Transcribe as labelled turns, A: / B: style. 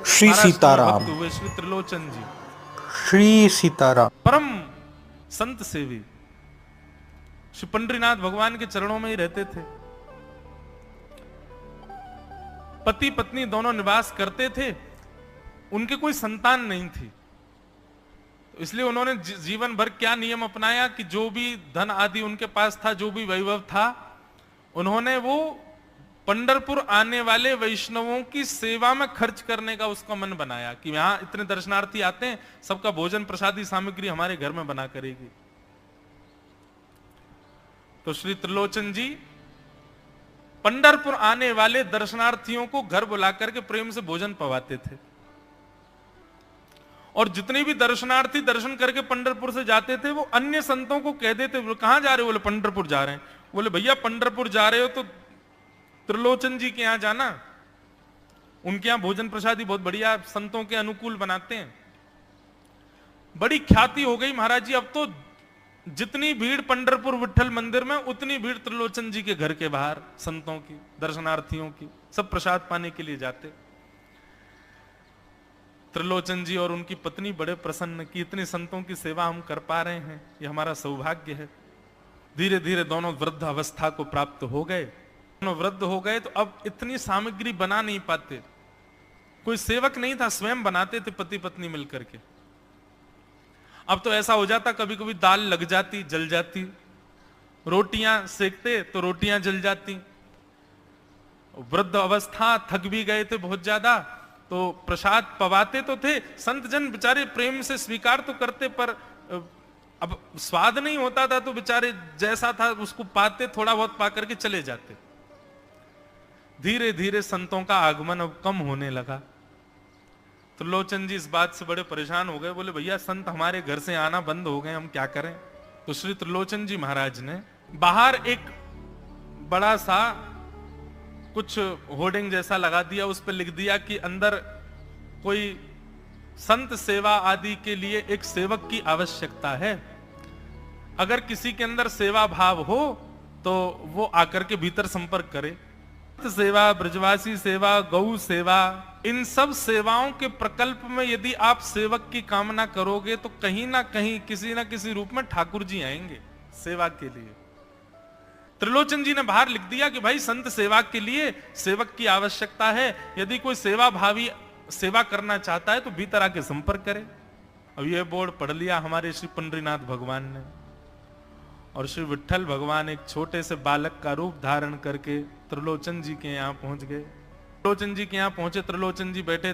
A: श्री सीताराम।
B: भक्त हुए श्री त्रिलोचन जी,
A: श्री सीताराम।
B: परम संत सेवी, श्री पंडरीनाथ भगवान के चरणों में ही रहते थे। पति पत्नी दोनों निवास करते थे, उनके कोई संतान नहीं थी, तो इसलिए उन्होंने जीवन भर क्या नियम अपनाया कि जो भी धन आदि उनके पास था, जो भी वैभव था, उन्होंने वो पंढरपुर आने वाले वैष्णवों की सेवा में खर्च करने का उसका मन बनाया कि यहां इतने दर्शनार्थी आते हैं, सबका भोजन प्रसादी सामग्री हमारे घर में बना करेगी। तो श्री त्रिलोचन जी पंढरपुर आने वाले दर्शनार्थियों को घर बुलाकर के प्रेम से भोजन पवाते थे, और जितने भी दर्शनार्थी दर्शन करके पंढरपुर से जाते थे वो अन्य संतों को कह देते, बोले कहां जा रहे हो? बोले पंढरपुर जा रहे हैं। बोले भैया पंढरपुर जा रहे हो तो त्रिलोचन जी के यहां जाना, उनके यहां भोजन प्रसादी बहुत बढ़िया संतों के अनुकूल बनाते हैं। बड़ी ख्याति हो गई महाराज जी, अब तो जितनी भीड़ पंढरपुर विठल मंदिर में उतनी भीड़ त्रिलोचन जी के घर के बाहर संतों की, दर्शनार्थियों की, सब प्रसाद पाने के लिए जाते। त्रिलोचन जी और उनकी पत्नी बड़े प्रसन्न कि इतने संतों की सेवा हम कर पा रहे हैं, ये हमारा सौभाग्य है। धीरे धीरे दोनों वृद्ध अवस्था को प्राप्त हो गए। दोनों वृद्ध हो गए तो अब इतनी सामग्री बना नहीं पाते, कोई सेवक नहीं था, स्वयं बनाते थे पति पत्नी मिलकर के। अब तो ऐसा हो जाता, कभी कभी दाल लग जाती, जल जाती, रोटियां सेकते तो रोटियां जल जाती। वृद्ध अवस्था, थक भी गए थे बहुत ज्यादा, तो प्रसाद पवाते तो थे, संत जन बेचारे प्रेम से स्वीकार तो करते, पर अब स्वाद नहीं होता था, तो बेचारे जैसा था उसको पाते, थोड़ा बहुत पा करके चले जाते। धीरे धीरे संतों का आगमन अब कम होने लगा। त्रिलोचन जी इस बात से बड़े परेशान हो गए, बोले भैया संत हमारे घर से आना बंद हो गए, हम क्या करें? तो श्री त्रिलोचन जी महाराज ने बाहर एक बड़ा सा कुछ होर्डिंग जैसा लगा दिया, उस पर लिख दिया कि अंदर कोई संत सेवा आदि के लिए एक सेवक की आवश्यकता है, अगर किसी के अंदर सेवा भाव हो तो वो आकर के भीतर संपर्क करे। सेवा, ब्रजवासी सेवा, गौ सेवा, इन सब सेवाओं के प्रकल्प में यदि आप सेवक की कामना करोगे तो कहीं ना कहीं किसी ना किसी रूप में ठाकुर जी आएंगे सेवा के लिए। त्रिलोचन जी ने बाहर लिख दिया कि भाई संत सेवा के लिए सेवक की आवश्यकता है, यदि कोई सेवा भावी सेवा करना चाहता है तो भीतर आके संपर्क करे। अब यह बोर्ड पढ़ लिया हमारे श्री पंडरीनाथ भगवान ने, और श्री विठल भगवान एक छोटे से बालक का रूप धारण करके त्रिलोचन जी के यहाँ पहुंच गए। त्रिलोचन जी के यहाँ पहुंचे, त्रिलोचन जी बैठे